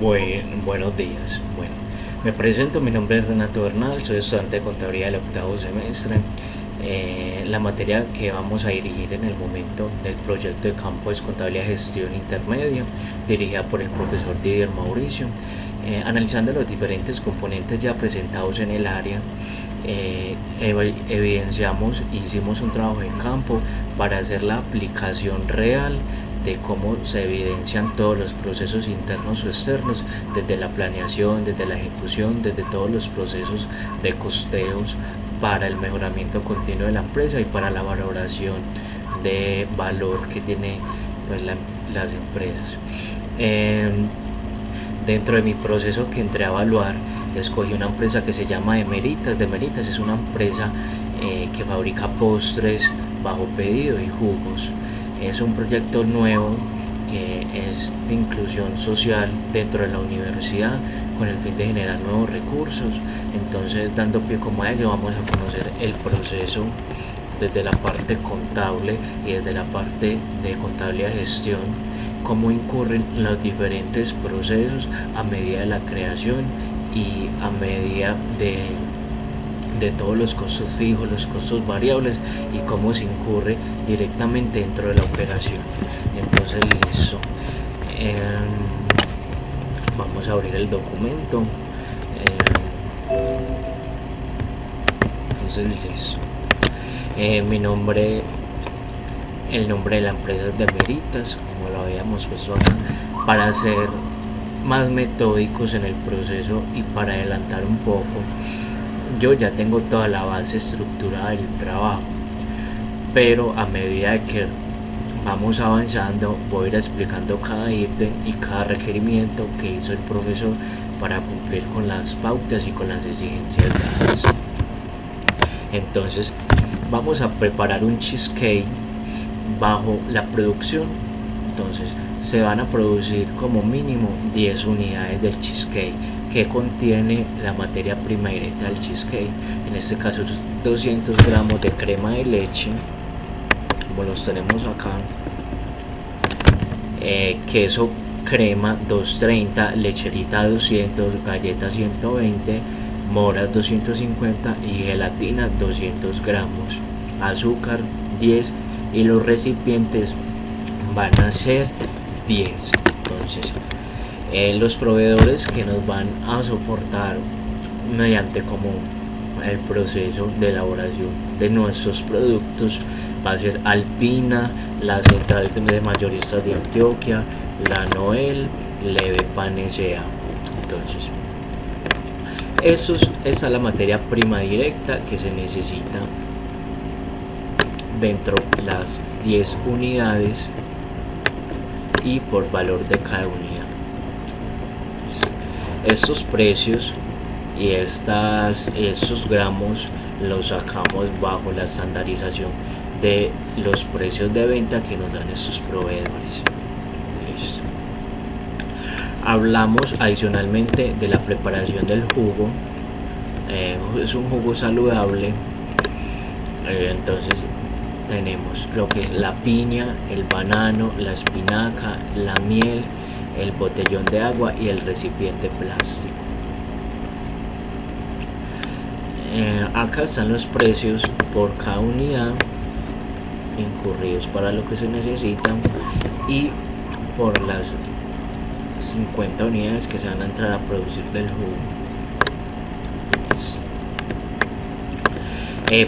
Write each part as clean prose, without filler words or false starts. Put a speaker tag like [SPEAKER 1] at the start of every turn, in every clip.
[SPEAKER 1] Buenos días. Bueno, me presento, mi nombre es Renato Bernal, soy estudiante de contabilidad del octavo semestre. La materia que vamos a dirigir en el momento del proyecto de campo es contabilidad gestión intermedia, dirigida por el profesor Didier Mauricio. Analizando los diferentes componentes ya presentados en el área, evidenciamos, hicimos un trabajo en campo para hacer la aplicación real de cómo se evidencian todos los procesos internos o externos, desde la planeación, desde la ejecución, desde todos los procesos de costeos para el mejoramiento continuo de la empresa y para la valoración de valor que tiene pues, las empresas. Dentro de mi proceso que entré a evaluar, escogí una empresa que se llama Demeritas. Demeritas es una empresa que fabrica postres bajo pedido y jugos. Es un proyecto nuevo que es de inclusión social dentro de la universidad con el fin de generar nuevos recursos. Entonces, dando pie como a ello, vamos a conocer el proceso desde la parte contable y desde la parte de contabilidad de gestión, cómo incurren los diferentes procesos a medida de la creación y a medida de todos los costos fijos, los costos variables y cómo se incurre directamente dentro de la operación. Entonces, listo. Vamos a abrir el documento. Entonces, listo. El nombre de la empresa es Demeritas, como lo habíamos puesto acá, para ser más metódicos en el proceso y para adelantar un poco. Yo ya tengo toda la base estructurada del trabajo, pero a medida de que vamos avanzando voy a ir explicando cada ítem y cada requerimiento que hizo el profesor para cumplir con las pautas y con las exigencias dadas. Entonces vamos a preparar un cheesecake bajo la producción. Entonces se van a producir como mínimo 10 unidades del cheesecake que contiene la materia prima directa del cheesecake. En este caso 200 gramos de crema de leche, como los tenemos acá, queso crema 230, lecherita 200, galletas 120, moras 250 y gelatina 200 gramos, azúcar 10 y los recipientes van a ser 10. Entonces los proveedores que nos van a soportar mediante como el proceso de elaboración de nuestros productos va a ser Alpina, la Central de Mayoristas de Antioquia, la Noel, Leve Pan S.A. Entonces, esta es la materia prima directa que se necesita dentro de las 10 unidades y por valor de cada unidad. Estos precios y estos gramos los sacamos bajo la estandarización de los precios de venta que nos dan estos proveedores. Listo. Hablamos adicionalmente de la preparación del jugo. Es un jugo saludable. Entonces tenemos lo que es la piña, el banano, la espinaca, la miel, el botellón de agua y el recipiente plástico. Acá están los precios por cada unidad incurridos para lo que se necesitan y por las 50 unidades que se van a entrar a producir del jugo.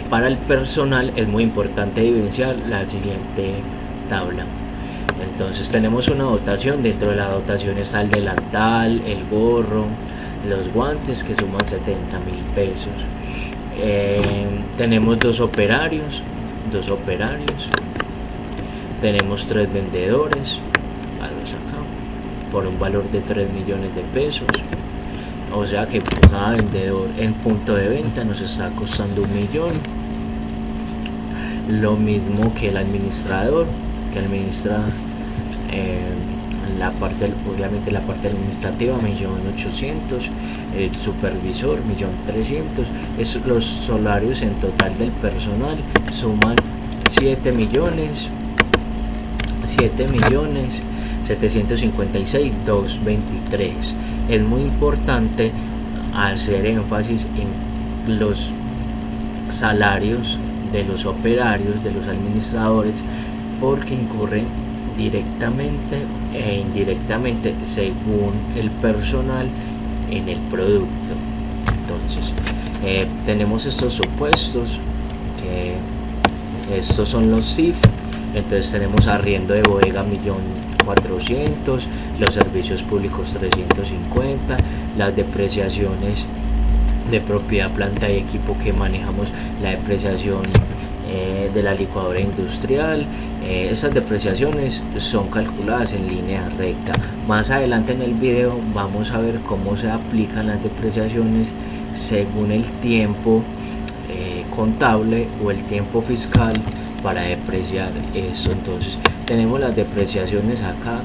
[SPEAKER 1] Para el personal es muy importante evidenciar la siguiente tabla. Entonces tenemos una dotación, dentro de la dotación está el delantal, el gorro, los guantes que suman 70.000 pesos. Tenemos dos operarios, tenemos 3 vendedores, acá, por un valor de 3 millones de pesos. O sea que cada vendedor en punto de venta nos está costando 1 millón. Lo mismo que el administrador, que administra obviamente la parte administrativa, 1.800.000, el supervisor 1.300.000. Los salarios en total del personal suman 7 millones 756.223. Es muy importante hacer énfasis en los salarios de los operarios, de los administradores, porque incurren directamente e indirectamente según el personal en el producto. Entonces tenemos estos supuestos, que estos son los CIF. Entonces tenemos arriendo de bodega 1.400.000, los servicios públicos 350, las depreciaciones de propiedad, planta y equipo que manejamos, la depreciación de la licuadora industrial. Esas depreciaciones son calculadas en línea recta. Más adelante en el video vamos a ver cómo se aplican las depreciaciones según el tiempo contable o el tiempo fiscal para depreciar eso. Entonces tenemos las depreciaciones acá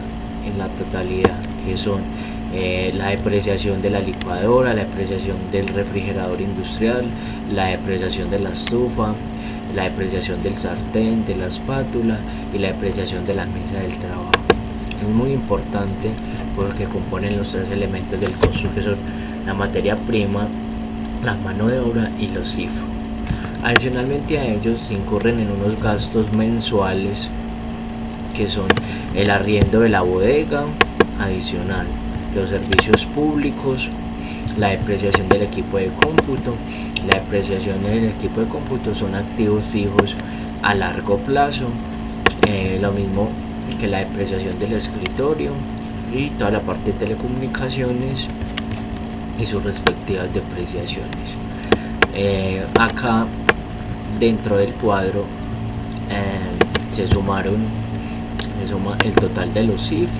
[SPEAKER 1] en la totalidad, que son la depreciación de la licuadora, la depreciación del refrigerador industrial, la depreciación de la estufa, la depreciación del sartén, de la espátula y la depreciación de la mesa del trabajo. Es muy importante porque componen los tres elementos del costo, que son la materia prima, la mano de obra y los CIF. Adicionalmente a ellos se incurren en unos gastos mensuales que son el arriendo de la bodega adicional, los servicios públicos, la depreciación del equipo de cómputo. La depreciación del equipo de cómputo son activos fijos a largo plazo, lo mismo que la depreciación del escritorio y toda la parte de telecomunicaciones y sus respectivas depreciaciones. Acá dentro del cuadro se suma el total de los CIF.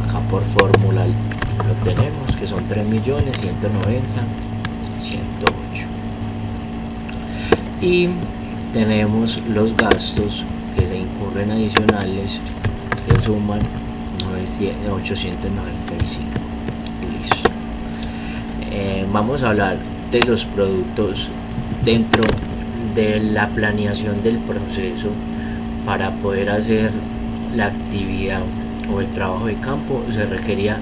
[SPEAKER 1] Acá por fórmula lo tenemos, que son 3.190.108, y tenemos los gastos que se incurren adicionales, que suman 895. Listo. Vamos a hablar de los productos dentro de la planeación del proceso. Para poder hacer la actividad o el trabajo de campo se requería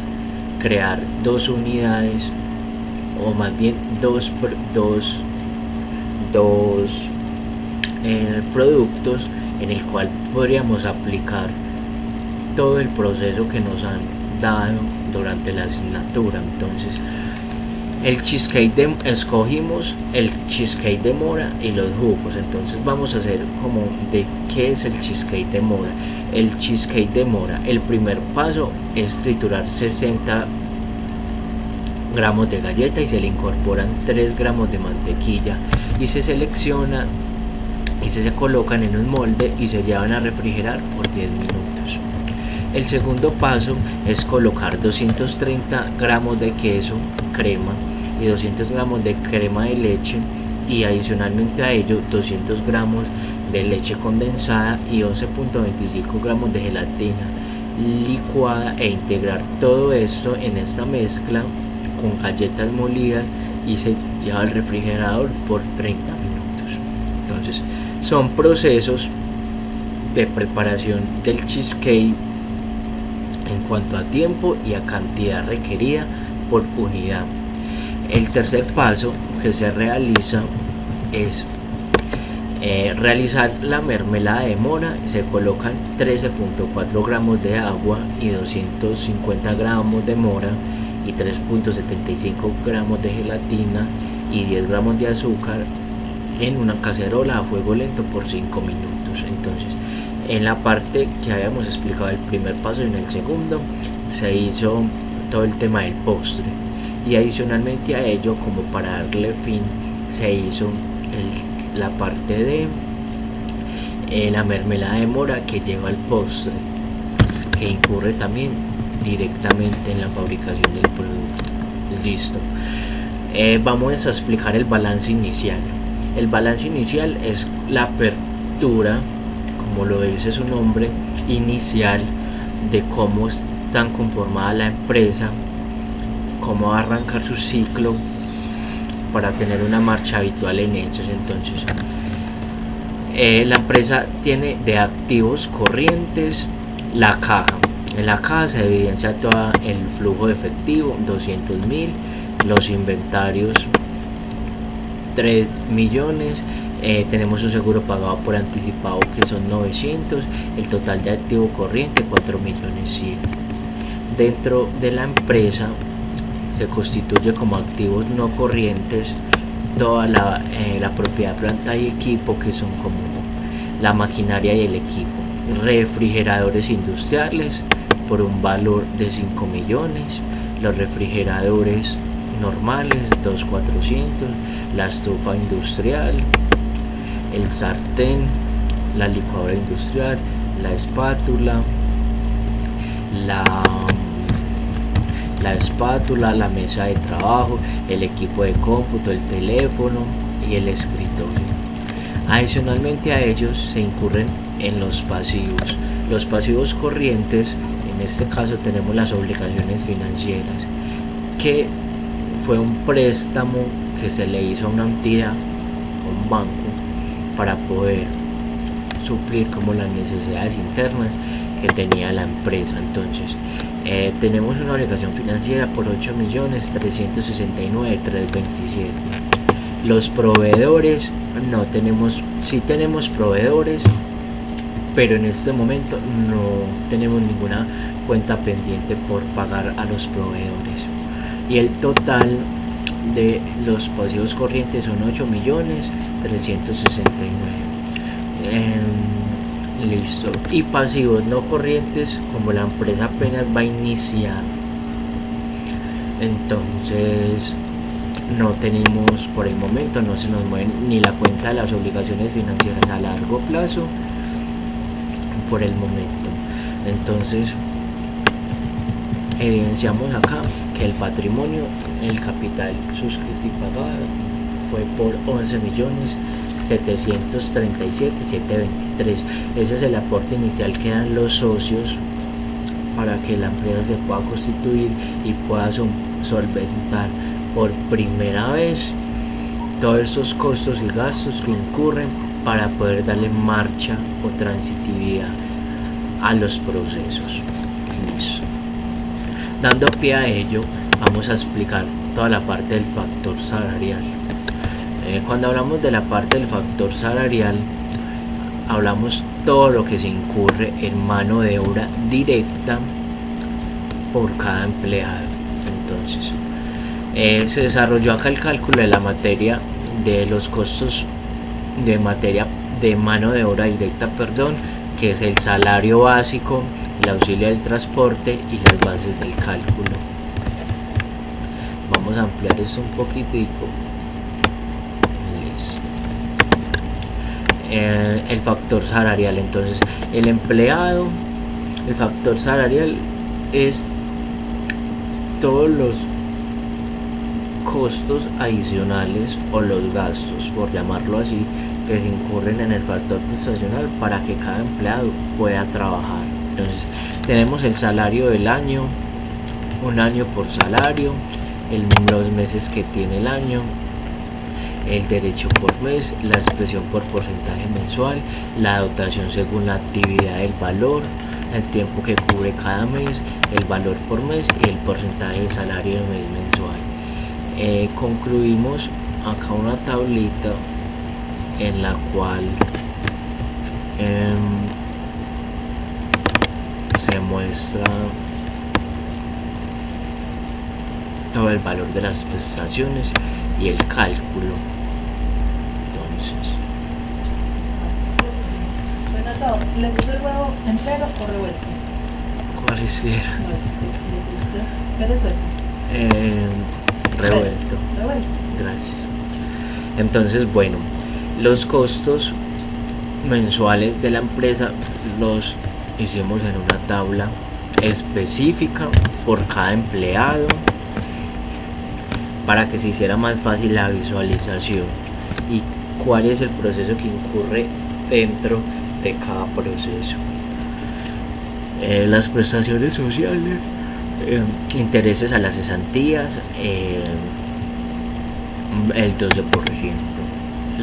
[SPEAKER 1] crear dos unidades, o más bien dos productos en el cual podríamos aplicar todo el proceso que nos han dado durante la asignatura. Entonces escogimos el cheesecake de mora y los jugos. Entonces vamos a hacer como de qué es el cheesecake de mora. El cheesecake de mora, el primer paso es triturar 60 gramos de galleta y se le incorporan 3 gramos de mantequilla y se selecciona y se colocan en un molde y se llevan a refrigerar por 10 minutos. El segundo paso es colocar 230 gramos de queso, crema y 200 gramos de crema de leche, y adicionalmente a ello 200 gramos de leche condensada y 11.25 gramos de gelatina licuada, e integrar todo esto en esta mezcla con galletas molidas y se lleva al refrigerador por 30 minutos. Entonces son procesos de preparación del cheesecake en cuanto a tiempo y a cantidad requerida por unidad. El tercer paso que se realiza es realizar la mermelada de mora. Se colocan 13.4 gramos de agua y 250 gramos de mora y 3.75 gramos de gelatina y 10 gramos de azúcar en una cacerola a fuego lento por 5 minutos. Entonces, en la parte que habíamos explicado el primer paso y en el segundo, se hizo todo el tema del postre, y adicionalmente a ello, como para darle fin, se hizo la parte de la mermelada de mora que lleva al postre, que incurre también directamente en la fabricación del producto. Listo. Vamos a explicar el balance inicial. El balance inicial es la apertura, como lo dice su nombre, inicial, de cómo está conformada la empresa, cómo va a arrancar su ciclo para tener una marcha habitual en hechos. Entonces, la empresa tiene de activos corrientes la caja. En la caja se evidencia todo el flujo de efectivo, 200.000, los inventarios 3 millones, tenemos un seguro pagado por anticipado que son 900, el total de activo corriente 4 millones 100. Dentro de la empresa se constituye como activos no corrientes toda la propiedad, planta y equipo, que son como la maquinaria y el equipo. Refrigeradores industriales por un valor de 5 millones, los refrigeradores normales 2.400, la estufa industrial, el sartén, la licuadora industrial, la espátula, la mesa de trabajo, el equipo de cómputo, el teléfono y el escritorio. Adicionalmente a ellos se incurren en los pasivos. Los pasivos corrientes, en este caso tenemos las obligaciones financieras, que fue un préstamo que se le hizo a una entidad, a un banco, para poder suplir como las necesidades internas que tenía la empresa. Entonces tenemos una obligación financiera por 8.369.327. Los proveedores, no tenemos, sí tenemos proveedores, pero en este momento no tenemos ninguna cuenta pendiente por pagar a los proveedores. Y el total de los pasivos corrientes son 8.369.000. Listo. Y pasivos no corrientes, como la empresa apenas va a iniciar, entonces no tenemos, por el momento no se nos mueve ni la cuenta de las obligaciones financieras a largo plazo por el momento. Entonces evidenciamos acá que el patrimonio, el capital suscrito y pagado fue por 11.737.723. Ese es el aporte inicial que dan los socios para que la empresa se pueda constituir y pueda solventar por primera vez todos estos costos y gastos que incurren para poder darle marcha o transitividad a los procesos. Listo. Dando pie a ello, vamos a explicar toda la parte del factor salarial. Cuando hablamos de la parte del factor salarial, hablamos todo lo que se incurre en mano de obra directa por cada empleado. Entonces, se desarrolló acá el cálculo de la materia de los costos de mano de obra directa, que es el salario básico, el auxilio del transporte y las bases del cálculo. Vamos a ampliar esto un poquitico. Listo. El factor salarial, entonces el empleado, el factor salarial es todos los costos adicionales o los gastos, por llamarlo así, que se incurren en el factor prestacional para que cada empleado pueda trabajar. Entonces tenemos el salario del año, un año por salario, los meses que tiene el año, el derecho por mes, la expresión por porcentaje mensual, la dotación según la actividad del valor, el tiempo que cubre cada mes, el valor por mes y el porcentaje de salario del mes mensual. Concluimos acá una tablita en la cual se muestra todo el valor de las prestaciones y el cálculo. Entonces,
[SPEAKER 2] ¿le gusta el huevo entero o revuelto?
[SPEAKER 1] cualquiera.
[SPEAKER 2] ¿Qué le suelta?
[SPEAKER 1] Revuelto. Gracias. Entonces, bueno, los costos mensuales de la empresa los hicimos en una tabla específica por cada empleado para que se hiciera más fácil la visualización y cuál es el proceso que incurre dentro de cada proceso. Las prestaciones sociales, intereses a las cesantías, el 12%,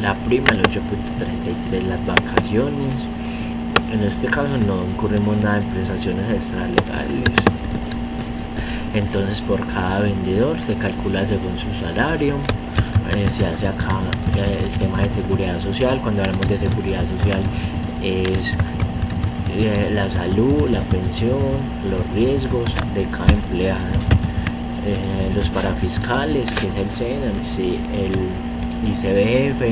[SPEAKER 1] la prima el 8.33%, las vacaciones, En este caso no incurrimos nada en prestaciones extralegales. Entonces por cada vendedor se calcula según su salario. Se hace acá el tema de seguridad social. Cuando hablamos de seguridad social es la salud, la pensión, los riesgos de cada empleado, los parafiscales, que es el SENA, el ICBF,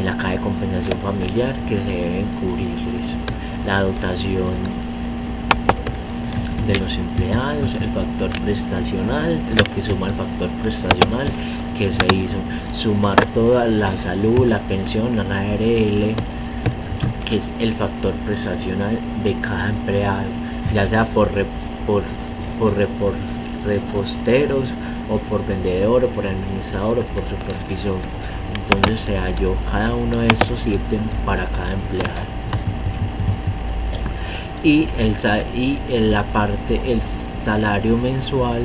[SPEAKER 1] la caja de compensación familiar que se deben cubrirles, la dotación de los empleados, el factor prestacional, lo que suma el factor prestacional que se hizo, sumar toda la salud, la pensión, la ARL, que es el factor prestacional de cada empleado, ya sea por reposteros o por vendedor o por administrador o por supervisor. Entonces se halló cada uno de estos ítems para cada empleado. Y el salario mensual,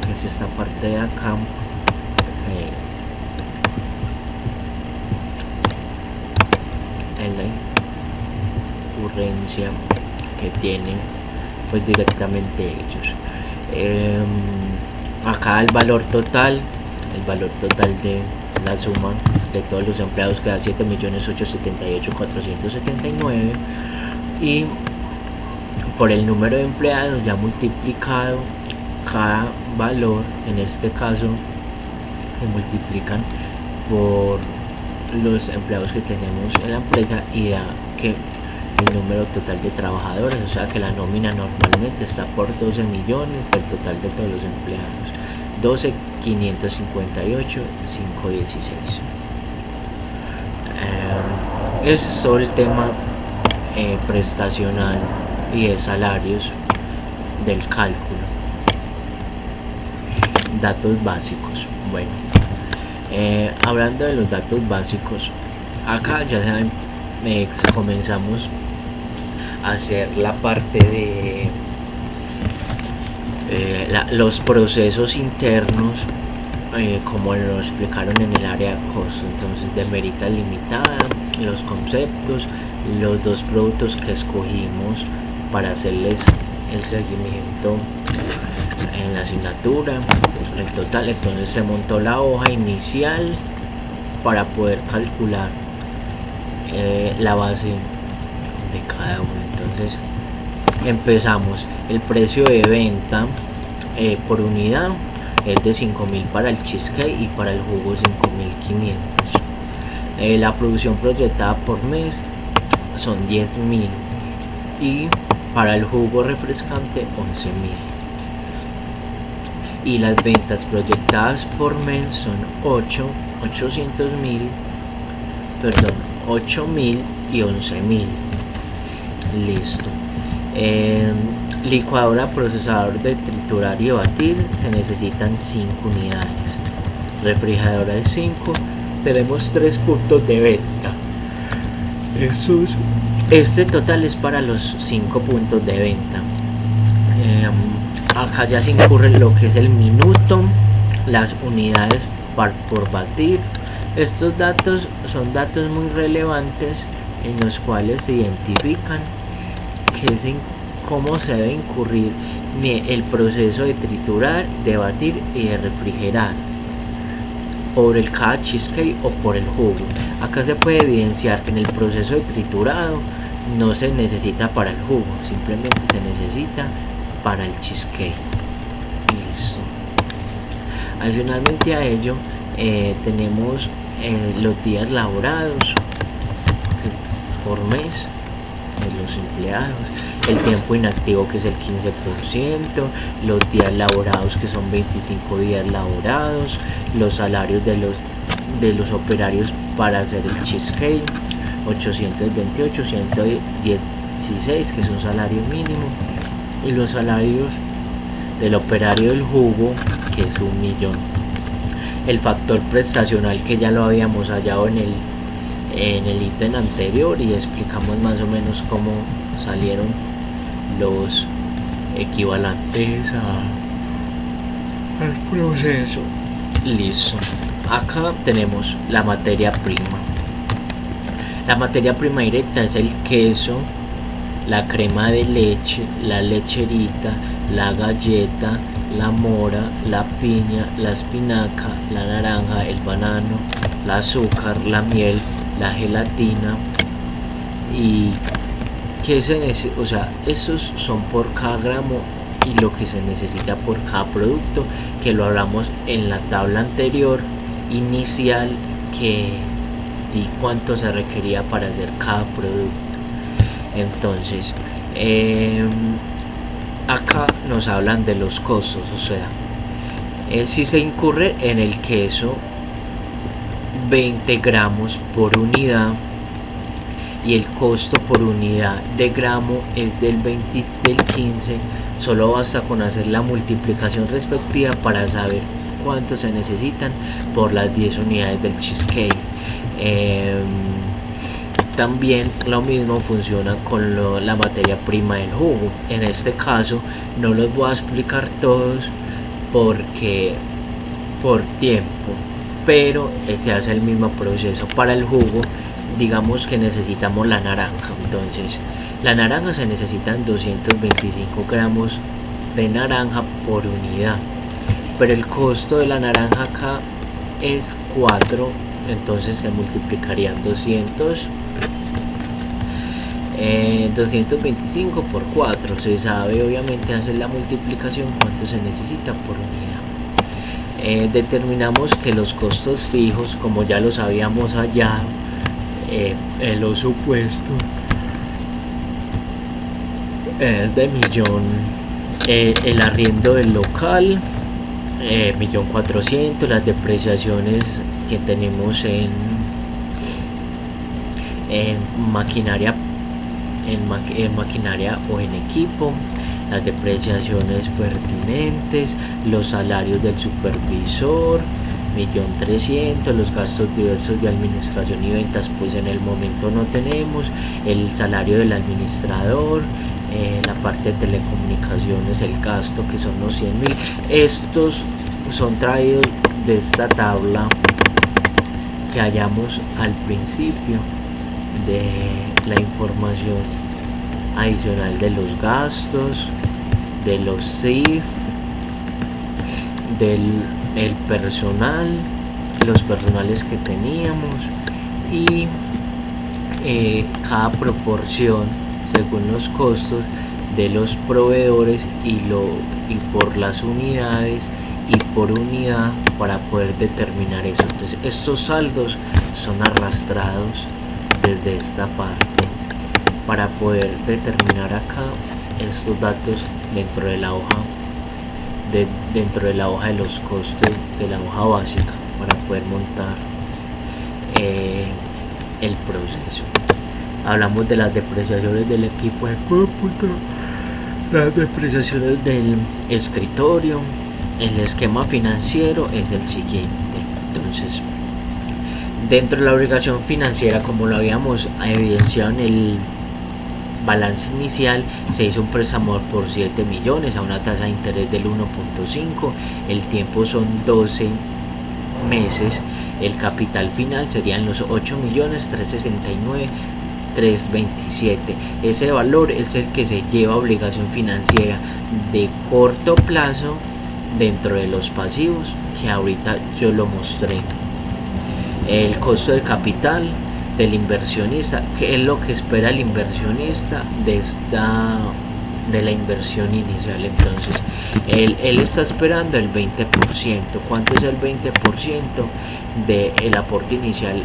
[SPEAKER 1] que es esta parte de acá, en la incurrencia que tienen pues directamente ellos. Acá el valor total de la suma de todos los empleados queda 7.878.479, y por el número de empleados ya multiplicado cada valor, en este caso se multiplican por los empleados que tenemos en la empresa y da que el número total de trabajadores, o sea que la nómina normalmente está por 12 millones del total de todos los empleados, 12.558.516. Ese es todo el tema prestacional y de salarios del cálculo. Datos básicos. Bueno, hablando de los datos básicos, acá ya saben, comenzamos a hacer la parte de los procesos internos, como lo explicaron en el área de costo. Entonces, de Meritas Limitada, los conceptos, los dos productos que escogimos para hacerles el seguimiento en la asignatura, el total. Entonces se montó la hoja inicial para poder calcular la base de cada uno. Entonces empezamos. El precio de venta por unidad es de 5.000 para el cheesecake y para el jugo 5.500. La producción proyectada por mes son 10.000 y para el jugo refrescante 11.000. Y las ventas proyectadas por mes son 8.000 y 11.000. Listo. Licuadora, procesador de triturar y batir, se necesitan 5 unidades. Refrigeradora de 5. Tenemos 3 puntos de venta. Este total es para los 5 puntos de venta. Acá ya se incurre lo que es el minuto, las unidades por batir. Estos datos son datos muy relevantes en los cuales se identifican cómo se debe incurrir el proceso de triturar, de batir y de refrigerar por el cada cheesecake o por el jugo. Acá se puede evidenciar que en el proceso de triturado no se necesita para el jugo, simplemente se necesita para el cheesecake. Listo. Adicionalmente a ello, tenemos los días laborados por mes de los empleados, el tiempo inactivo que es el 15%, los días laborados que son 25 días laborados, los salarios de los operarios para hacer el cheesecake, 828, 116 que es un salario mínimo, y los salarios del operario del jugo que es 1.000.000. El factor prestacional que ya lo habíamos hallado en el ítem anterior y explicamos más o menos cómo salieron los equivalentes al proceso. Listo. Acá tenemos la materia prima. La materia prima directa es el queso, la crema de leche, la lecherita, la galleta, la mora, la piña, la espinaca, la naranja, el banano, el azúcar, la miel, la gelatina y o sea, estos son por cada gramo y lo que se necesita por cada producto, que lo hablamos en la tabla anterior inicial, que di cuánto se requería para hacer cada producto. Entonces acá nos hablan de los costos, o sea, si se incurre en el queso 20 gramos por unidad y el costo por unidad de gramo es del 15, solo basta con hacer la multiplicación respectiva para saber cuánto se necesitan por las 10 unidades del cheesecake. También lo mismo funciona con la materia prima del jugo. En este caso no los voy a explicar todos porque por tiempo, pero se hace el mismo proceso. Para el jugo, digamos que necesitamos la naranja, entonces la naranja se necesitan 225 gramos de naranja por unidad, pero el costo de la naranja acá es 4, entonces se multiplicarían 225 por 4, se sabe obviamente hacer la multiplicación cuánto se necesita por unidad. Determinamos que los costos fijos, como ya los habíamos hallado en los supuestos, es de millón, el arriendo del local 1.400.000, las depreciaciones que tenemos en maquinaria, en maquinaria o en equipo, las depreciaciones pertinentes, los salarios del supervisor 1.300.000, los gastos diversos de administración y ventas pues en el momento no tenemos, el salario del administrador, la parte de telecomunicaciones, el gasto que son los 100.000. Estos son traídos de esta tabla que hallamos al principio de la información adicional de los gastos, de los CIF, del personal, los personales que teníamos y cada proporción según los costos de los proveedores y por las unidades y por unidad para poder determinar eso. Entonces estos saldos son arrastrados desde esta parte para poder determinar acá estos datos dentro de la hoja de los costos de la hoja básica para poder montar el proceso. Hablamos de las depreciaciones del equipo de cómputo, las depreciaciones del escritorio. El esquema financiero es el siguiente. Entonces, dentro de la obligación financiera, como lo habíamos evidenciado en el balance inicial, se hizo un préstamo por 7 millones a una tasa de interés del 1.5, el tiempo son 12 meses, el capital final serían los 8.369.327. Ese valor es el que se lleva a obligación financiera de corto plazo dentro de los pasivos que ahorita yo lo mostré. El costo de capital del inversionista, que es lo que espera el inversionista de la inversión inicial. Entonces él está esperando el 20%. ¿Cuánto es el 20% del aporte inicial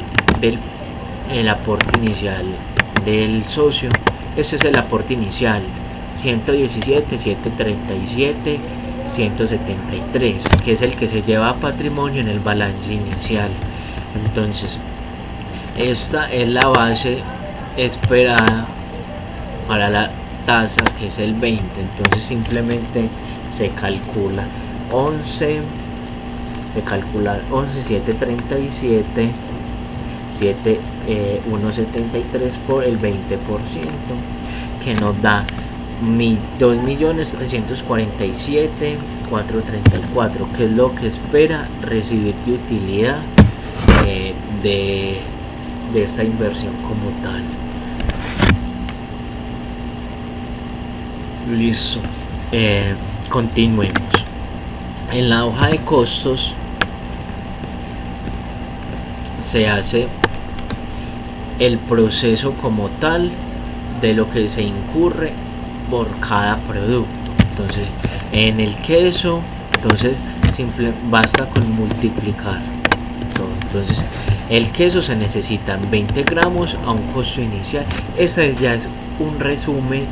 [SPEAKER 1] del socio? Ese es el aporte inicial, 117, 737, 173, que es el que se lleva a patrimonio en el balance inicial. Entonces esta es la base esperada para la tasa, que es el 20. Entonces simplemente se calcula 11, 737, 173 por el 20%, que nos da 2.347.434, que es lo que espera recibir de utilidad de esta inversión como tal. Listo. Continuemos. En la hoja de costos se hace el proceso como tal de lo que se incurre por cada producto. Entonces, en el queso, entonces basta con multiplicar todo. Entonces, el queso se necesitan 20 gramos a un costo inicial. Este ya es un resumen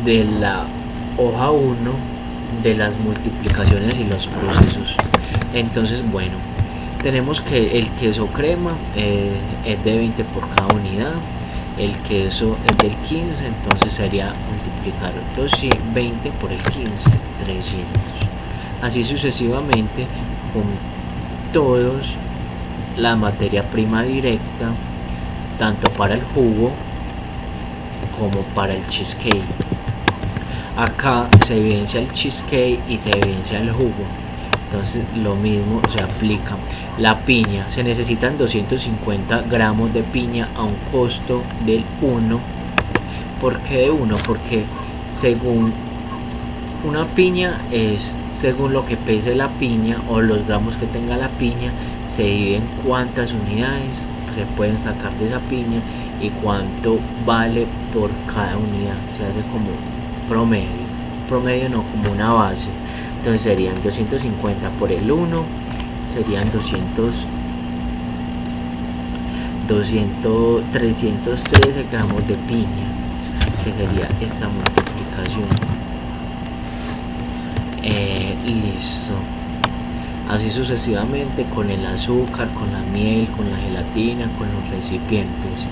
[SPEAKER 1] de la hoja 1 de las multiplicaciones y los procesos. Entonces, bueno, tenemos que el queso crema es de 20 por cada unidad, el queso es del 15, entonces sería multiplicar 20 por el 15, 300. Así sucesivamente con todos la materia prima directa, tanto para el jugo como para el cheesecake. Acá se evidencia el cheesecake y se evidencia el jugo. Entonces lo mismo se aplica. La piña, se necesitan 250 gramos de piña a un costo del 1. ¿Por qué de 1? Porque según una piña es según lo que pese la piña o los gramos que tenga la piña, se dividen cuántas unidades se pueden sacar de esa piña y cuánto vale por cada unidad. Se hace como promedio no, como una base. Entonces serían 250 por el 1, serían 313 gramos de piña, que sería esta multiplicación. Listo. Así sucesivamente con el azúcar, con la miel, con la gelatina, con los recipientes.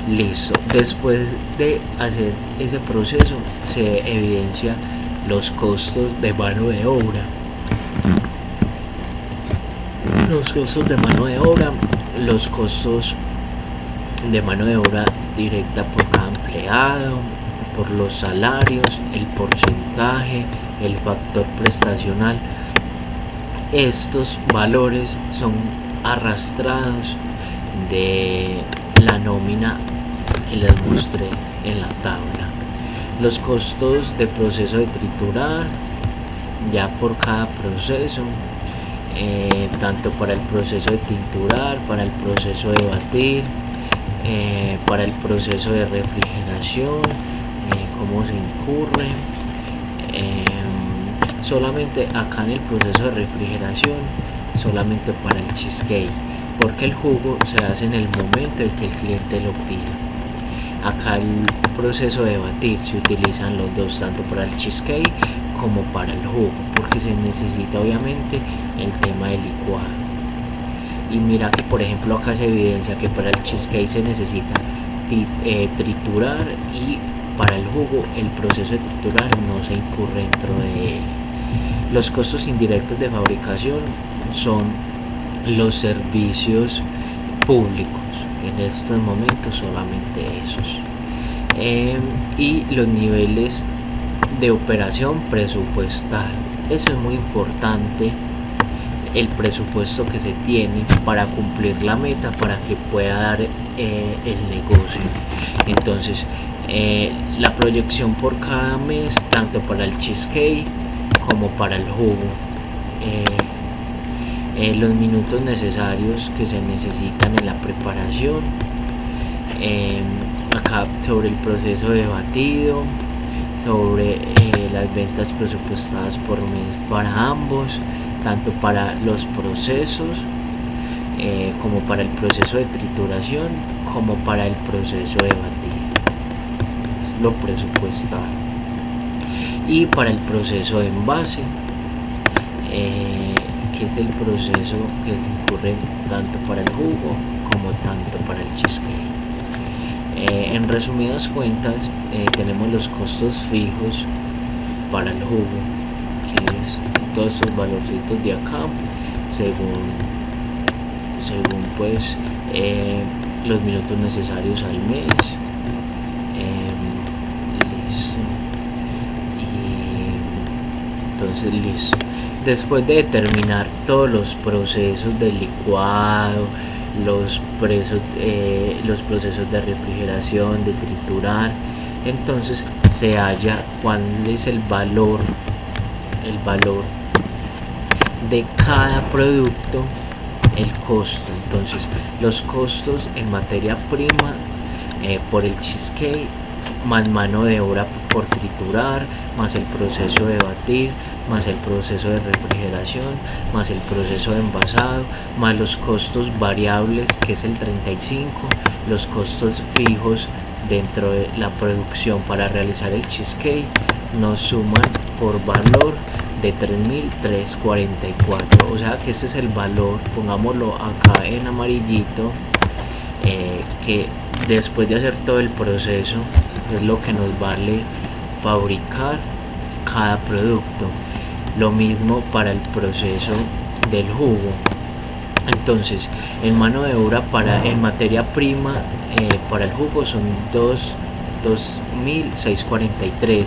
[SPEAKER 1] Listo. Después de hacer ese proceso se evidencia los costos de mano de obra. Los costos de mano de obra, los costos de mano de obra directa por cada empleado, por los salarios, el porcentaje, el factor prestacional. Estos valores son arrastrados de la nómina que les mostré en la tabla. Los costos de proceso de triturar, ya por cada proceso, tanto para el proceso de tinturar, para el proceso de batir, para el proceso de refrigeración, cómo se incurre. Solamente acá en el proceso de refrigeración, solamente para el cheesecake, porque el jugo se hace en el momento en que el cliente lo pida. Acá el proceso de batir se utilizan los dos, tanto para el cheesecake como para el jugo, porque se necesita obviamente el tema de licuado. Y mira que por ejemplo acá se evidencia que para el cheesecake se necesita triturar, y para el jugo el proceso de triturar no se incurre dentro de él. Los costos indirectos de fabricación son los servicios públicos, en estos momentos solamente esos, y los niveles de operación presupuestal. Eso es muy importante, el presupuesto que se tiene para cumplir la meta, para que pueda dar el negocio. Entonces la proyección por cada mes, tanto para el cheesecake como para el jugo, los minutos necesarios que se necesitan en la preparación, acá sobre el proceso de batido, sobre las ventas presupuestadas por mes para ambos, tanto para los procesos como para el proceso de trituración, como para el proceso de batido, lo presupuestado. Y para el proceso de envase, que es el proceso que se incurre tanto para el jugo como tanto para el cheesecake. En resumidas cuentas, tenemos los costos fijos para el jugo, que es todos estos valorcitos de acá, según pues los minutos necesarios al mes. Entonces listo. Después de determinar todos los procesos de licuado, los procesos de refrigeración, de triturar. Entonces se halla cuál es el valor de cada producto, el costo. Entonces los costos en materia prima por el cheesecake, más mano de obra por triturar, más el proceso de batir, más el proceso de refrigeración, más el proceso de envasado, más los costos variables, que es el 35, los costos fijos dentro de la producción para realizar el cheesecake, nos suman por valor de 3.344. O sea que este es el valor, pongámoslo acá en amarillito, que después de hacer todo el proceso es lo que nos vale fabricar cada producto. Lo mismo para el proceso del jugo. Entonces en mano de obra en materia prima para el jugo son 2.643.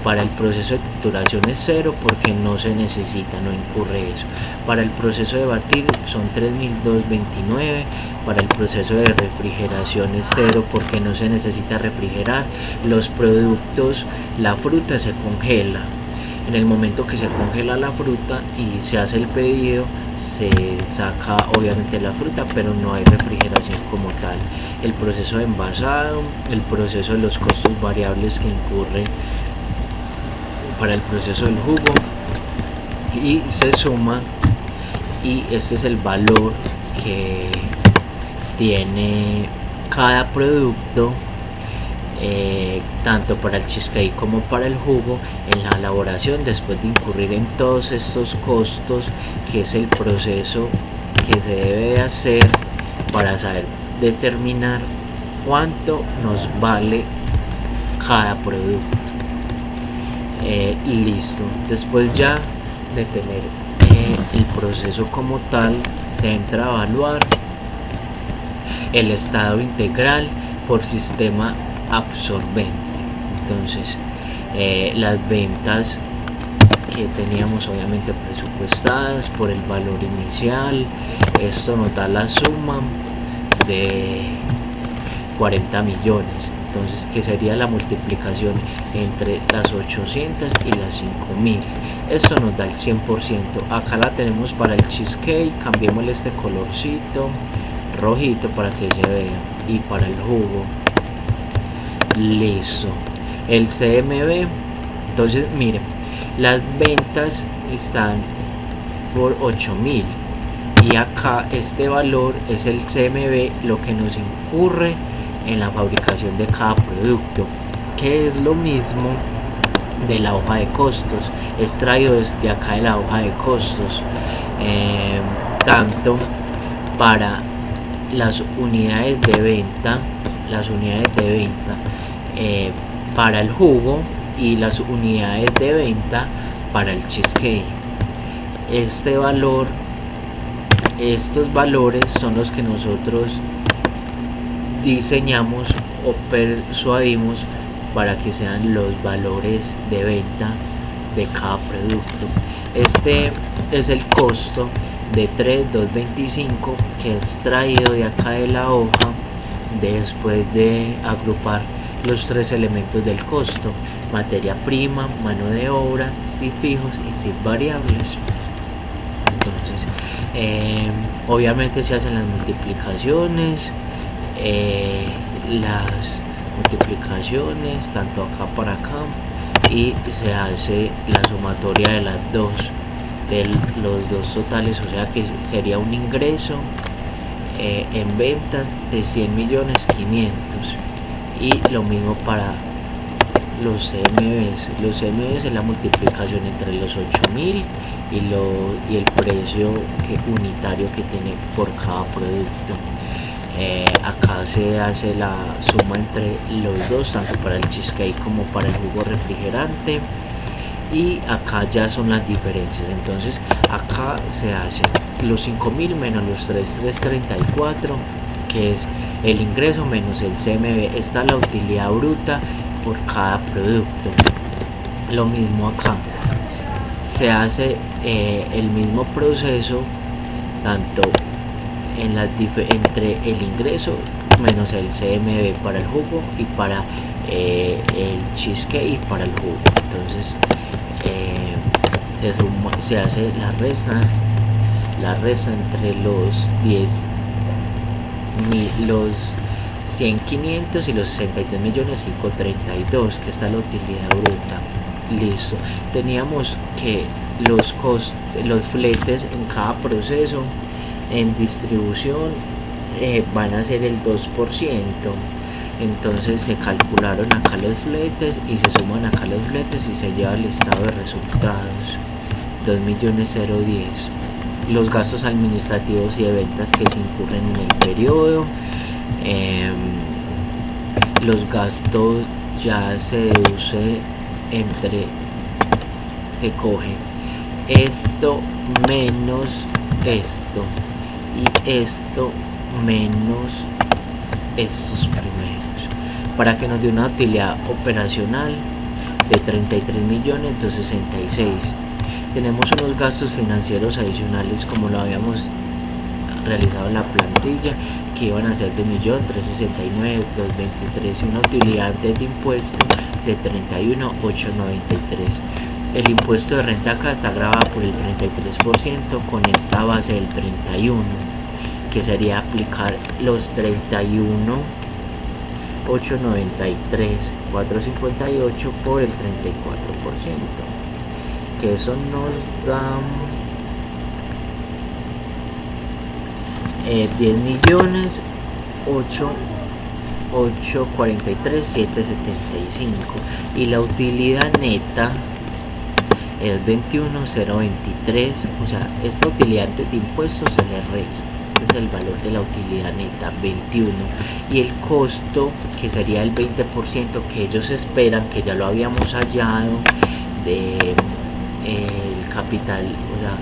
[SPEAKER 1] Para el proceso de trituración es 0 porque no se necesita, no incurre eso. Para el proceso de batir son 3.229. Para el proceso de refrigeración es 0 porque no se necesita refrigerar. Los productos, la fruta se congela. En el momento que se congela la fruta y se hace el pedido, se saca obviamente la fruta, pero no hay refrigeración como tal. El proceso de envasado, el proceso de los costos variables que incurre para el proceso del jugo, y se suma, y este es el valor que tiene cada producto, tanto para el cheesecake como para el jugo, en la elaboración, después de incurrir en todos estos costos, que es el proceso que se debe hacer para saber determinar cuánto nos vale cada producto. Listo, después ya de tener el proceso como tal, se entra a evaluar el estado integral por sistema absorbente. Entonces las ventas que teníamos obviamente presupuestadas por el valor inicial, esto nos da la suma de 40 millones. Entonces, que sería la multiplicación entre las 800 y las 5000. Esto nos da el 100%. Acá la tenemos para el cheesecake, cambiémosle este colorcito rojito para que se vea, y para el jugo. Listo, el CMB. Entonces miren, las ventas están por 8000, y acá este valor es el CMB, lo que nos incurre en la fabricación de cada producto, que es lo mismo de la hoja de costos, extraído desde acá de la hoja de costos, tanto para las unidades de venta, para el jugo, y las unidades de venta para el cheesecake. Estos valores son los que nosotros diseñamos o persuadimos para que sean los valores de venta de cada producto. Este es el costo de 3.225 que es traído de acá de la hoja, después de agrupar los tres elementos del costo: materia prima, mano de obra, sí fijos y sí variables. Entonces obviamente se hacen las multiplicaciones, tanto acá para acá, y se hace la sumatoria de los dos totales, o sea que sería un ingreso en ventas de 100.500.000, y lo mismo para los CMBs. Los CMBs es la multiplicación entre los 8000 y el precio unitario que tiene por cada producto. Acá se hace la suma entre los dos, tanto para el cheesecake como para el jugo refrigerante, y acá ya son las diferencias. Entonces acá se hace los 5000 menos los 3334, que es el ingreso, menos el CMB. Está la utilidad bruta por cada producto. Lo mismo acá, se hace el mismo proceso, tanto entre el ingreso menos el CMB para el jugo y para el cheesecake para el jugo. Entonces se hace la resta entre los 100, 500 y los 62.532, que está la utilidad bruta. Listo. Teníamos que los fletes en cada proceso en distribución van a ser el 2%. Entonces se calcularon acá los fletes y se suman acá los fletes y se lleva el estado de resultados, 2.010.010. Los gastos administrativos y de ventas que se incurren en el periodo, los gastos ya se deduce se coge esto menos esto y esto menos estos primeros, para que nos dé una utilidad operacional de 33.266.000. Tenemos unos gastos financieros adicionales, como lo habíamos realizado en la plantilla, que iban a ser de 1.369.223 y una utilidad de impuesto de 31.893. El impuesto de renta acá está grabado por el 33% con esta base del 31%, que sería aplicar los 31.893.458 por el 34%, que eso nos da 10.843.775 y la utilidad neta es 21.023. O sea, esta utilidad de impuestos se le resta. Este es el valor de la utilidad neta, 21, y el costo, que sería el 20% que ellos esperan, que ya lo habíamos hallado, de el capital, o sea,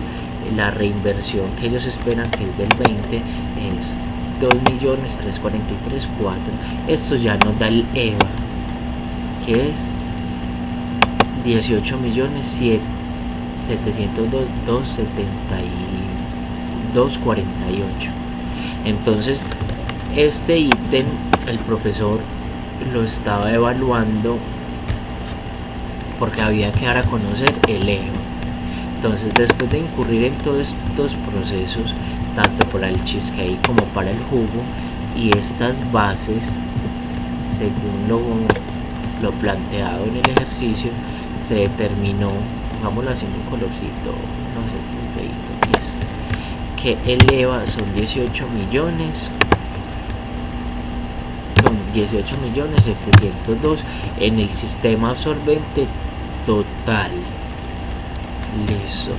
[SPEAKER 1] la reinversión que ellos esperan, que es del 20, es 2.343.400. Esto ya nos da el EVA, que es 18.702.278. Entonces este ítem el profesor lo estaba evaluando porque había que dar a conocer el EVA. Entonces, después de incurrir en todos estos procesos, tanto para el cheesecake como para el jugo, y estas bases, según lo planteado en el ejercicio, se determinó, vámonos haciendo un colorcito, no sé, un feito, que el EVA son 18.702.000 en el sistema absorbente total. Listo.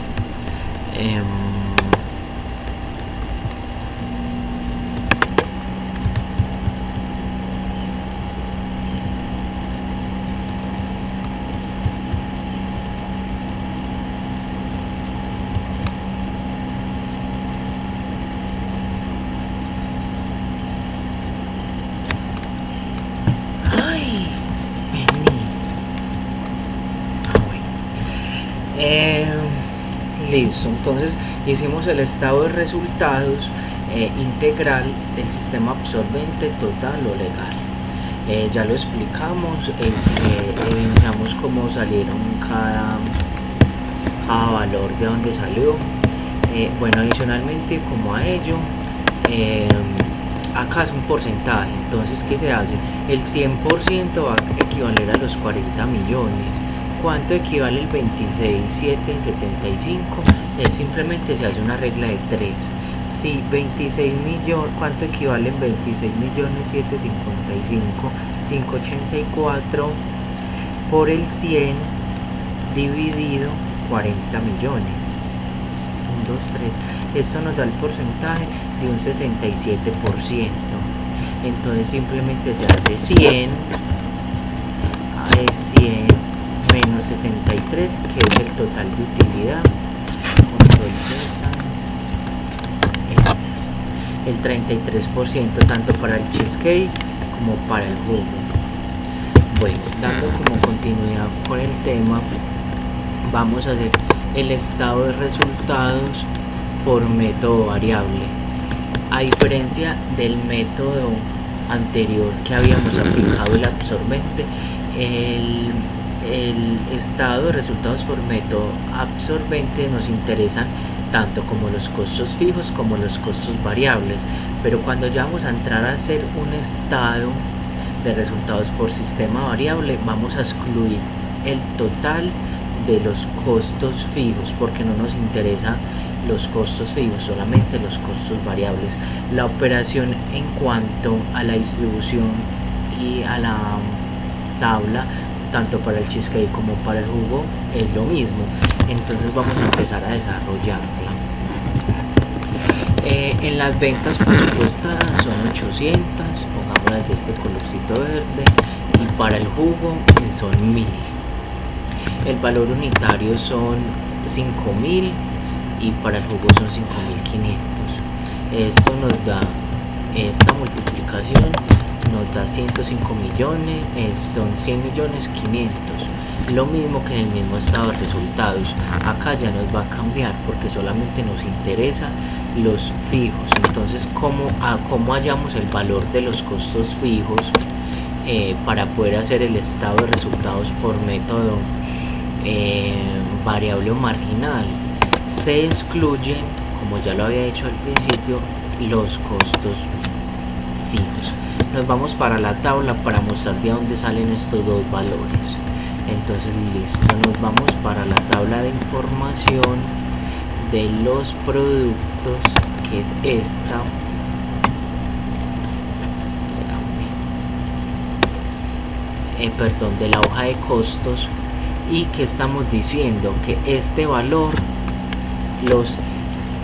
[SPEAKER 1] Listo, entonces hicimos el estado de resultados integral del sistema absorbente total o legal. Ya lo explicamos, evidenciamos cómo salieron cada valor, de dónde salió. Bueno, adicionalmente, como a ello, acá es un porcentaje. Entonces, ¿qué se hace? El 100% va a equivaler a los 40 millones. ¿Cuánto equivale el 26.775? Simplemente se hace una regla de 3. Si 26 millones, ¿cuánto equivale en 26.755.584 por el 100 dividido 40 millones? 1, 2, 3. Esto nos da el porcentaje de un 67%. Entonces simplemente se hace 100 menos 63, que es el total de utilidad. El 33% tanto para el cheesecake como para el jugo. Bueno, dando como continuidad con el tema, vamos a hacer el estado de resultados por método variable. A diferencia del método anterior que habíamos aplicado el absorbente, el estado de resultados por método absorbente nos interesan tanto como los costos fijos como los costos variables, pero cuando ya vamos a entrar a hacer un estado de resultados por sistema variable, vamos a excluir el total de los costos fijos porque no nos interesa los costos fijos, solamente los costos variables. La operación en cuanto a la distribución y a la tabla, tanto para el cheesecake como para el jugo, es lo mismo. Entonces vamos a empezar a desarrollarla. En las ventas presupuestadas son 800, pongámoslas de este colorcito verde, y para el jugo son 1000. El valor unitario son 5000 y para el jugo son 5500. Esto nos da, esta multiplicación nos da 105 millones, son 100 millones 500. Lo mismo que en el mismo estado de resultados. Acá ya nos va a cambiar porque solamente nos interesa los fijos. Entonces, ¿cómo hallamos el valor de los costos fijos para poder hacer el estado de resultados por método variable o marginal? Se excluyen, como ya lo había dicho al principio, los costos fijos. Nos vamos para la tabla para mostrar de dónde salen estos dos valores. Entonces, listo, nos vamos para la tabla de información de los productos, que es esta. De la hoja de costos, y que estamos diciendo que este valor, los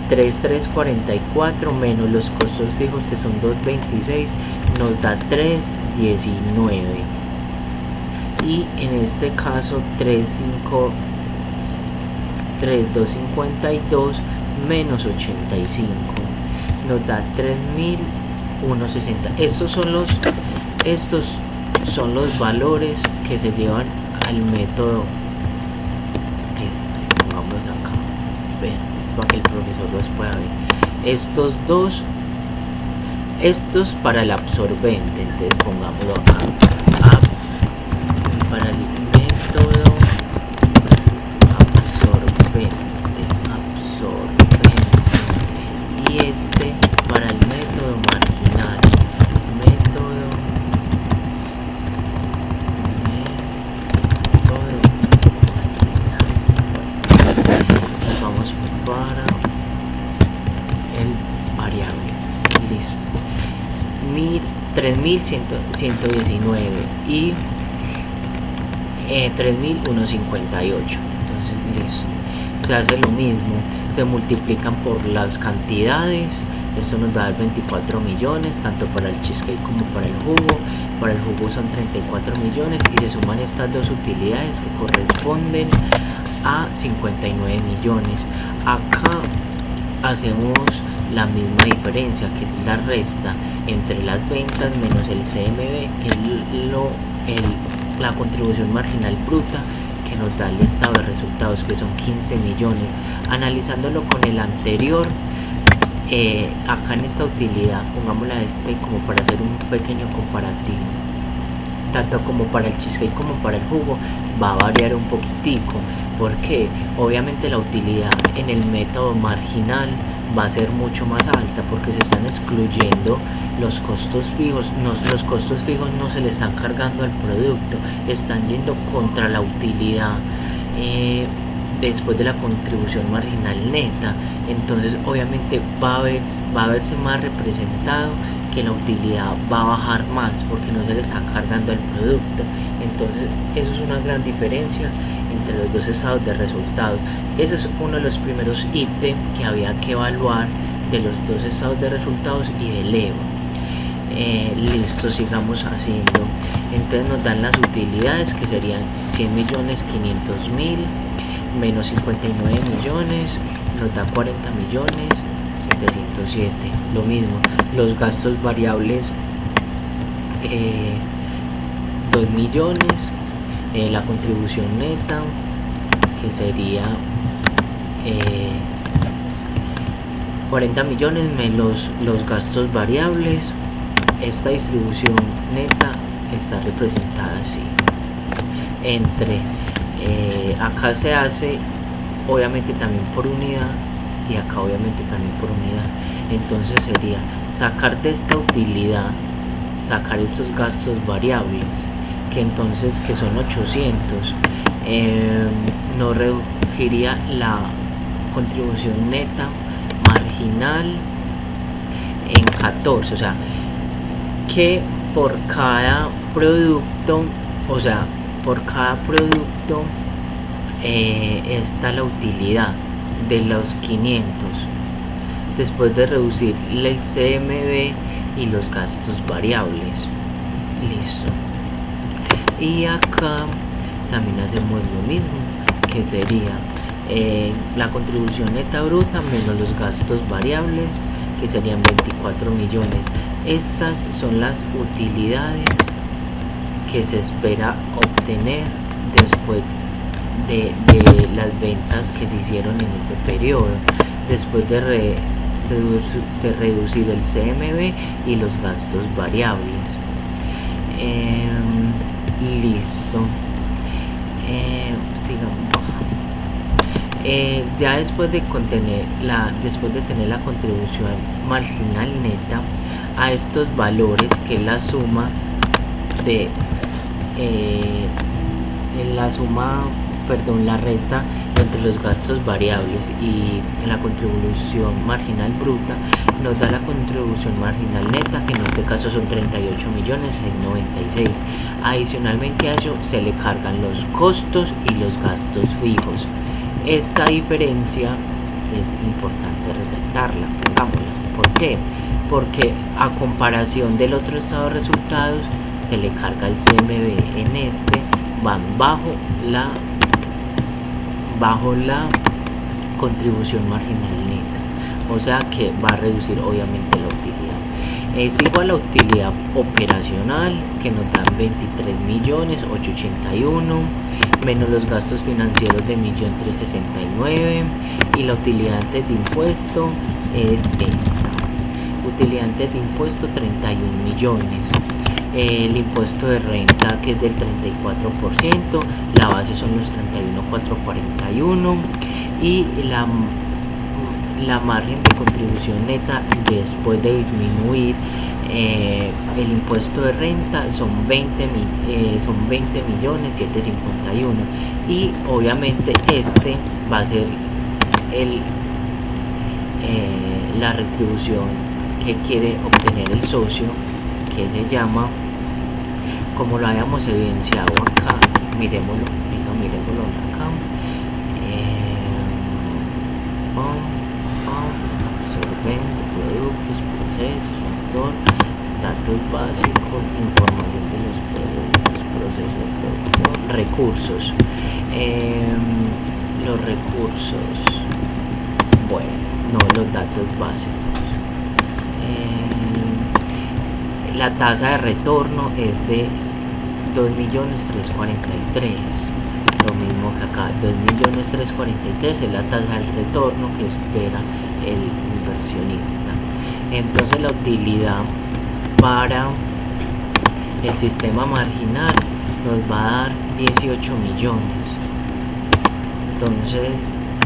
[SPEAKER 1] 3344 menos los costos fijos que son 226, nos da 319, y en este caso 3252 menos 85 nos da 3160. Estos son los valores que se llevan al método pongamos acá, para que el profesor los pueda ver. Estos para el absorbente, entonces pongámoslo acá, para el método absorbente, y este para el método marginal. Nos vamos para el variable. Listo. 3119 y 3158. Entonces, listo. Se hace lo mismo, se multiplican por las cantidades. Esto nos da 24 millones, tanto para el cheesecake como para el jugo. Para el jugo son 34 millones y se suman estas dos utilidades que corresponden a 59 millones. Acá hacemos la misma diferencia, que es la resta entre las ventas menos el CMB, que es la contribución marginal bruta, que nos da el estado de resultados, que son 15 millones. Analizándolo con el anterior, acá en esta utilidad, pongámosla como para hacer un pequeño comparativo, tanto como para el cheesecake como para el jugo va a variar un poquitico, porque obviamente la utilidad en el método marginal va a ser mucho más alta porque se están excluyendo los costos fijos. Los costos fijos no se le están cargando al producto, están yendo contra la utilidad después de la contribución marginal neta. Entonces obviamente va a verse más representado que la utilidad va a bajar más porque no se le está cargando al producto. Entonces eso es una gran diferencia entre los dos estados de resultados. Ese es uno de los primeros ítems que había que evaluar de los dos estados de resultados y del EVA. Listo, sigamos haciendo. Entonces nos dan las utilidades, que serían 100 millones 500 mil menos 59 millones, nos da 40 millones 707. Lo mismo, los gastos variables 2 millones, la contribución neta, que sería 40 millones menos los gastos variables. Esta distribución neta está representada así. Entre, acá se hace obviamente también por unidad y acá obviamente también por unidad. Entonces sería sacar de esta utilidad, sacar estos gastos variables, que entonces que son 800, nos reduciría la contribución neta marginal en 14, o sea que por cada producto, o sea por cada producto está la utilidad de los 500 después de reducir el CMB y los gastos variables. Listo. Y acá también hacemos lo mismo, que sería la contribución neta bruta menos los gastos variables, que serían 24 millones. Estas son las utilidades que se espera obtener después de las ventas que se hicieron en este periodo, después de reducir el CMB y los gastos variables. Listo. Sigamos. Ya después de tener la contribución marginal neta a estos valores, que es la suma de la resta entre los gastos variables y la contribución marginal bruta, nos da la contribución marginal neta, que en este caso son 38.696.000. Adicionalmente a ello se le cargan los costos y los gastos fijos. Esta diferencia es importante resaltarla, pongámosla. ¿Por qué? Porque a comparación del otro estado de resultados se le carga el CMB, en este van bajo la contribución marginal neta, o sea que va a reducir obviamente la utilidad. Es igual a la utilidad operacional, que nos dan 23.881.000 menos los gastos financieros de 1.369.000, y la utilidad antes de impuesto es esta. Utilidad antes de impuesto 31 millones. El impuesto de renta, que es del 34%, la base son los 31.441, y la margen de contribución neta después de disminuir el impuesto de renta son 20.751, y obviamente este va a ser la retribución que quiere obtener el socio, que se llama, como lo hayamos evidenciado acá, miremoslo acá, absorbente, productos, procesos, autor, datos básicos, información de los productos, procesos de producción, recursos. Los recursos, bueno, no, los datos básicos. La tasa de retorno es de 2.343.000, lo mismo que acá, 2.343.000 es la tasa del retorno que espera el inversionista. Entonces la utilidad para el sistema marginal nos va a dar 18 millones. Entonces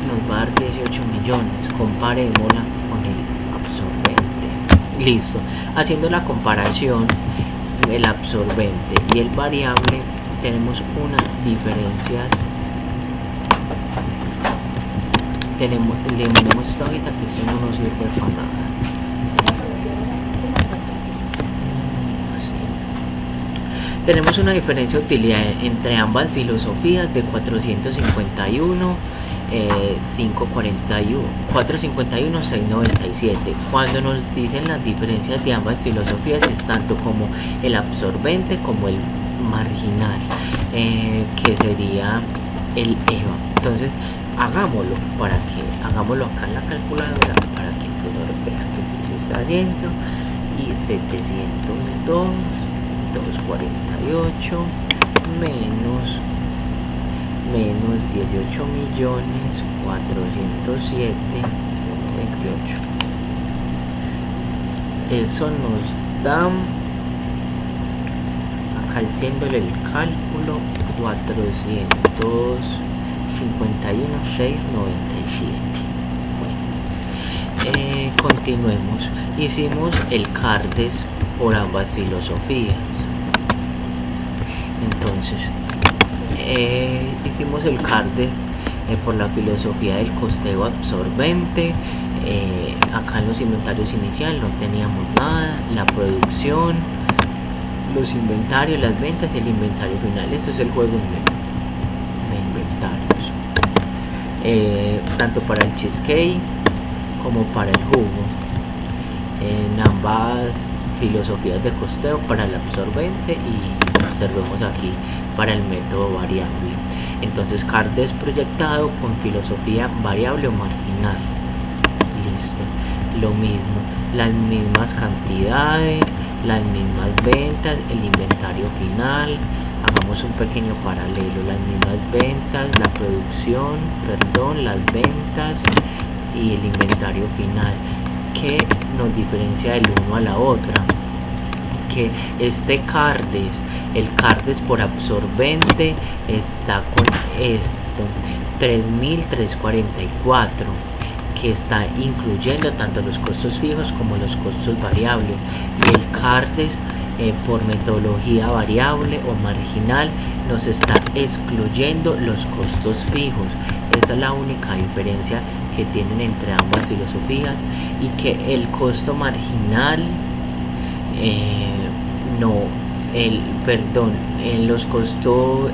[SPEAKER 1] nos va a dar 18 millones, comparémosla con el absorbente. Listo, haciendo la comparación, el absorbente y el variable, tenemos unas diferencias. Eliminemos esta hojita, que esto no nos sirve para nada. Tenemos una diferencia de utilidad entre ambas filosofías de 451.697. Cuando nos dicen las diferencias de ambas filosofías, es tanto como el absorbente como el marginal, que sería el EVA. Entonces hagámoslo acá en la calculadora para que el profesor vea que sí se está haciendo. Y 702.248 menos 18.407.128. Eso nos da, acá haciéndole el cálculo, 451.697. Bueno, continuemos. Hicimos el CARDES por ambas filosofías. Entonces, hicimos el CARDES por la filosofía del costeo absorbente. Acá en los inventarios iniciales no teníamos nada, la producción, los inventarios, las ventas y el inventario final. Eso es el juego de inventarios, tanto para el cheesecake como para el jugo, en ambas filosofías de costeo, para el absorbente y observemos aquí para el método variable. Entonces, CARDES proyectado con filosofía variable o marginal. Listo, lo mismo, las mismas cantidades, las mismas ventas, el inventario final. Hagamos un pequeño paralelo: las mismas ventas, la producción, las ventas y el inventario final. ¿Qué nos diferencia del uno a la otra? Que este CARDES, el CARDES por absorbente, está con esto, 3.344, que está incluyendo tanto los costos fijos como los costos variables. Y el CARDES por metodología variable o marginal nos está excluyendo los costos fijos. Esa es la única diferencia que tienen entre ambas filosofías, y que el costo marginal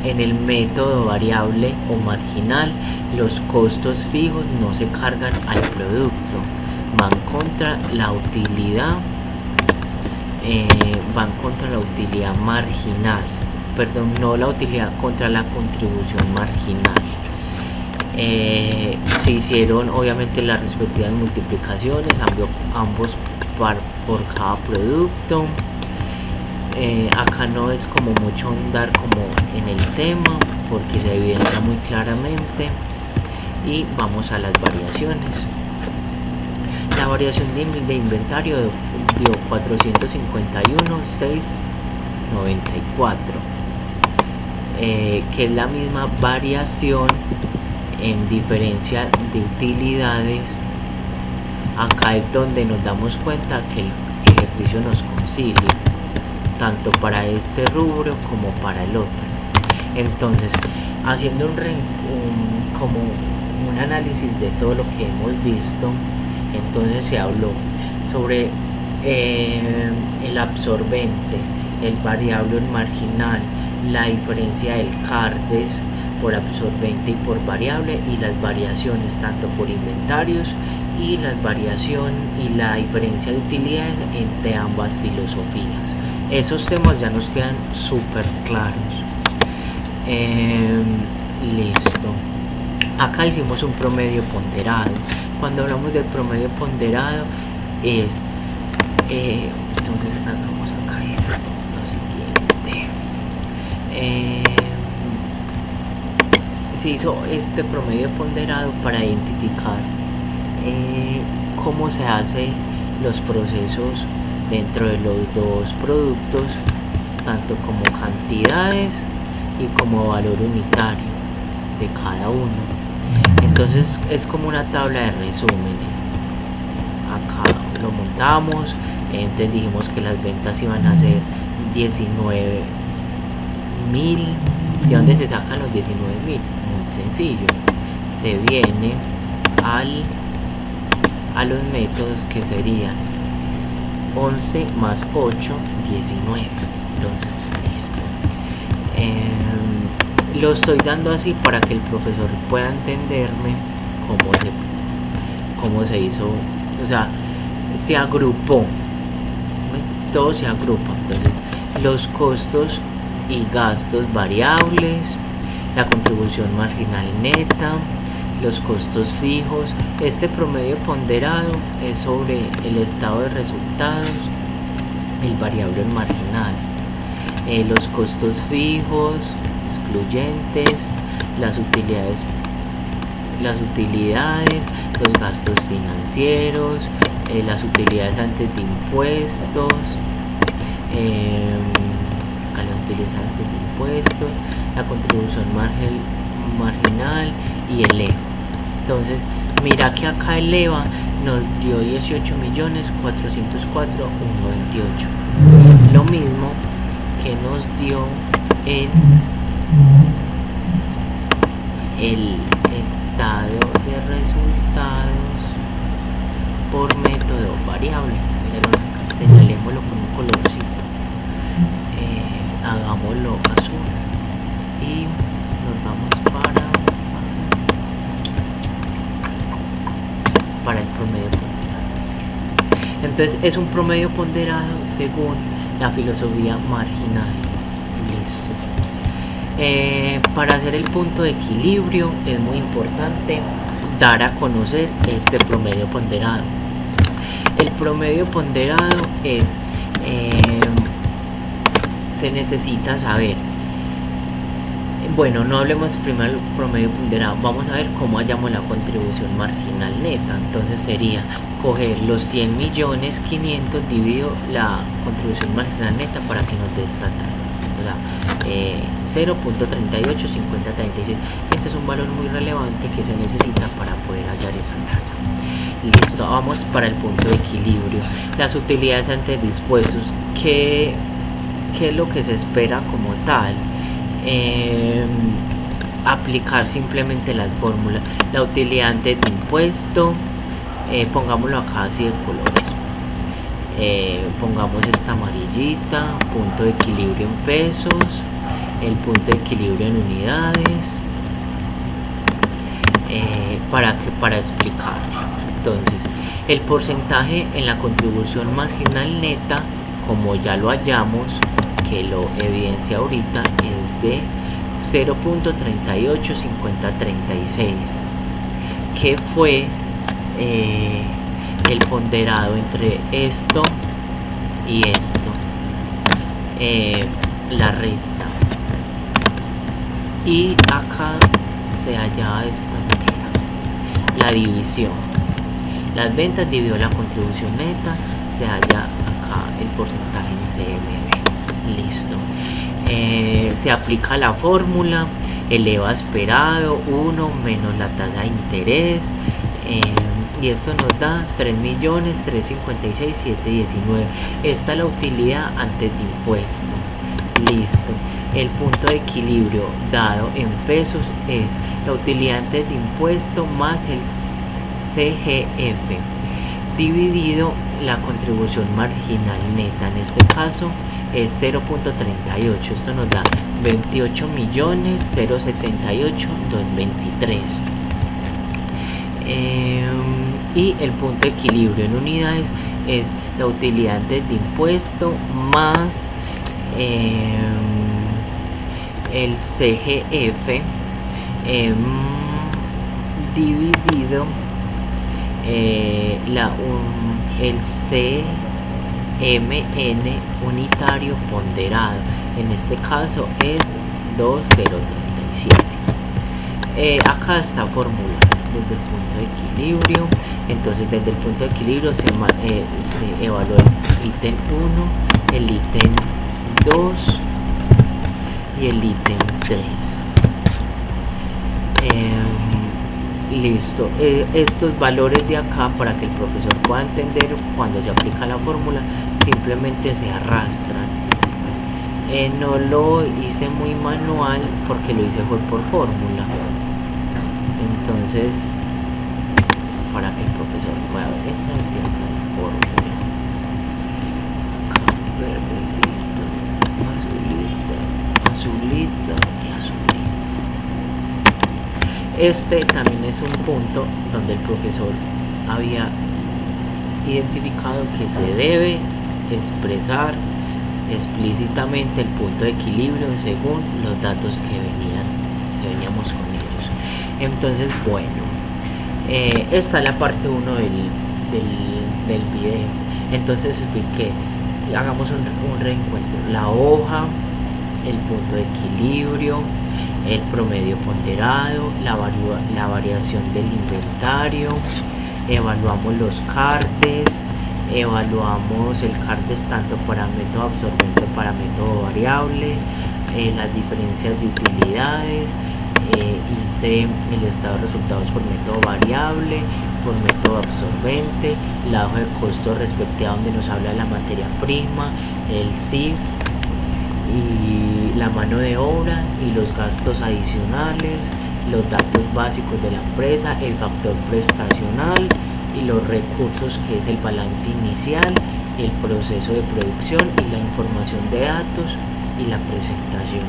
[SPEAKER 1] en el método variable o marginal, los costos fijos no se cargan al producto, van contra la utilidad, marginal, no la utilidad, contra la contribución marginal. Se hicieron obviamente las respectivas multiplicaciones, ambos por cada producto. Acá no es como mucho andar como en el tema, porque se evidencia muy claramente. Y vamos a las variaciones. La variación de inventario dio 451.694, que es la misma variación en diferencia de utilidades. Acá es donde nos damos cuenta que el ejercicio nos concilia tanto para este rubro como para el otro. Entonces, haciendo un análisis de todo lo que hemos visto, entonces se habló sobre el absorbente, el variable o el marginal, la diferencia del CARDES por absorbente y por variable, y las variaciones tanto por inventarios y la diferencia de utilidades entre ambas filosofías. Esos temas ya nos quedan súper claros. Listo. Acá hicimos un promedio ponderado. Cuando hablamos del promedio ponderado es entonces hagamos acá lo siguiente. Se hizo este promedio ponderado para identificar cómo se hacen los procesos dentro de los dos productos, tanto como cantidades y como valor unitario de cada uno. Entonces es como una tabla de resúmenes. Acá lo montamos. Entonces dijimos que las ventas iban a ser 19.000. ¿De dónde se sacan los 19.000? Muy sencillo, se viene a los métodos, que serían 11 más 8, 19. Entonces, listo. Lo estoy dando así para que el profesor pueda entenderme cómo se hizo. O sea, se agrupó, todo se agrupa. Entonces, los costos y gastos variables, la contribución marginal neta, los costos fijos. Este promedio ponderado es sobre el estado de resultados, el variable marginal, los costos fijos, excluyentes, las utilidades, los gastos financieros, las utilidades antes de impuestos, a las utilidades antes de impuestos, la contribución marginal y el EVA. Entonces, mira que acá el EVA nos dio 18.404.128. Lo mismo que nos dio en el estado de resultados por método variable. Señalémoslo con un colorcito, hagámoslo azul y nos vamos para el promedio ponderado. Entonces es un promedio ponderado según la filosofía marginal. Listo. Para hacer el punto de equilibrio es muy importante dar a conocer este promedio ponderado. El promedio ponderado es, se necesita saber, bueno, no hablemos primero del promedio ponderado, vamos a ver cómo hallamos la contribución marginal neta. Entonces sería coger los 100.500.000 dividido la contribución marginal neta para que nos dé esta tasa. O sea, 0.385036. Este es un valor muy relevante que se necesita para poder hallar esa tasa. Listo, vamos para el punto de equilibrio. Las utilidades antes dispuestos. ¿Qué es lo que se espera como tal? Aplicar simplemente las fórmulas. La utilidad antes de impuesto, pongámoslo acá así de colores. Pongamos esta amarillita, punto de equilibrio en pesos, el punto de equilibrio en unidades, para explicar. Entonces, el porcentaje en la contribución marginal neta, como ya lo hallamos, que lo evidencia ahorita, es de 0.385036, que fue el ponderado entre esto y esto, la resta, y acá se halla de esta manera la división. Las ventas dividido la contribución neta, se halla acá el porcentaje en CMB. Listo. Se aplica la fórmula, el EVA esperado 1 menos la tasa de interés, y esto nos da 3.356.719. Esta es la utilidad antes de impuesto. Listo. El punto de equilibrio dado en pesos es la utilidad antes de impuesto más el CGF dividido la contribución marginal neta. En este caso es 0.38. Esto nos da 28.078.223. Y el punto de equilibrio en unidades es la utilidad antes de impuesto más el CGF dividido el CMN unitario ponderado. En este caso es 2.037. Acá está formulado desde el punto de equilibrio. Entonces desde el punto de equilibrio se evalúa el ítem 1, el ítem 2 y el ítem 3. Listo. Estos valores de acá, para que el profesor pueda entender cuando se aplica la fórmula, simplemente se arrastran. No lo hice muy manual porque lo hice fue por fórmula. Entonces, para que el profesor pueda ver, esta es fórmula. Verdecito, azulita y azulita. Este también es un punto donde el profesor había identificado que se debe expresar explícitamente el punto de equilibrio según los datos que veníamos con ellos. Entonces, bueno, esta es la parte 1 del video. Entonces expliqué, hagamos un reencuentro: la hoja, el punto de equilibrio, el promedio ponderado, la variación del inventario, evaluamos los CARDES, evaluamos el CARDES tanto para método absorbente como para método variable, las diferencias de utilidades, hice el estado de resultados por método variable, por método absorbente, la hoja de costo respectiva donde nos habla de la materia prima, el CIF y la mano de obra y los gastos adicionales, los datos básicos de la empresa, el factor prestacional y los recursos, que es el balance inicial, el proceso de producción y la información de datos y la presentación.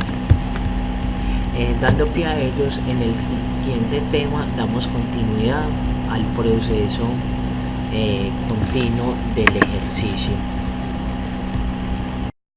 [SPEAKER 1] Dando pie a ellos, en el siguiente tema damos continuidad al proceso continuo del ejercicio.